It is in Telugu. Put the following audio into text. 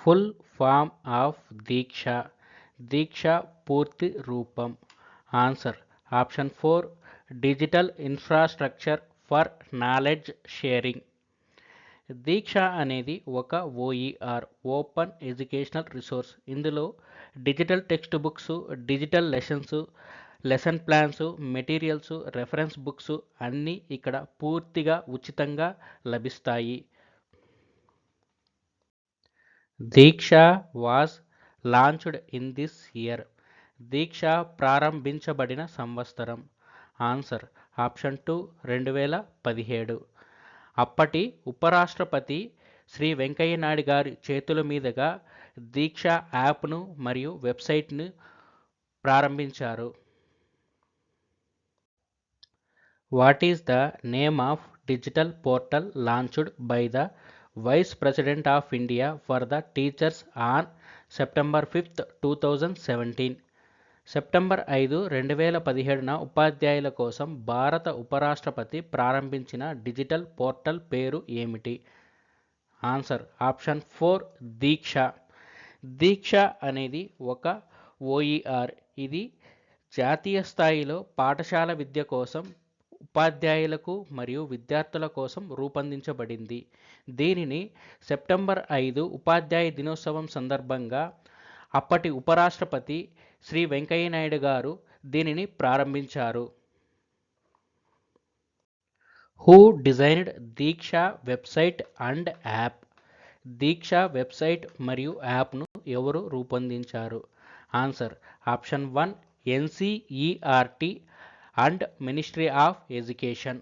Full form of Diksha. Diksha పూర్తి రూపం. Answer option 4, digital infrastructure for knowledge sharing. Diksha అనేది ఒక ఓఈఆర్, ఓపెన్ ఎడ్యుకేషనల్ రిసోర్స్. ఇందులో digital text books, digital lessons, lesson plans, materials, reference books అన్నీ ఇక్కడ పూర్తిగా ఉచితంగా లభిస్తాయి. Diksha was launched in this year. Diksha ప్రారంభించబడిన సంవత్సరం. Answer option 2, 2017. అప్పటి ఉపరాష్ట్రపతి శ్రీ వెంకయ్య నాయుడు గారి చేతుల మీదుగా దీక్ష యాప్ను మరియు వెబ్సైట్ను ప్రారంభించారు. What is the name of digital portal launched by the vice president of India for the teachers on September 5, 2017? September 5, 2017న ఉపాధ్యాయుల కోసం భారత ఉపరాష్ట్రపతి ప్రారంభించిన డిజిటల్ పోర్టల్ పేరు ఏమిటి? ఆన్సర్ ఆప్షన్ 4, దీక్ష. దీక్ష అనేది ఒక ఓఈఆర్. ఇది జాతీయ స్థాయిలో పాఠశాల విద్య కోసం ఉపాధ్యాయులకు మరియు విద్యార్థుల కోసం రూపొందించబడింది. దీనిని సెప్టెంబర్ 5 ఉపాధ్యాయ దినోత్సవం సందర్భంగా అప్పటి ఉపరాష్ట్రపతి శ్రీ వెంకయ్య నాయుడు గారు దీనిని ప్రారంభించారు. Who designed Diksha website and app? Diksha website మరియు యాప్ను ఎవరు రూపొందించారు? Answer option 1, NCERT and ministry of education.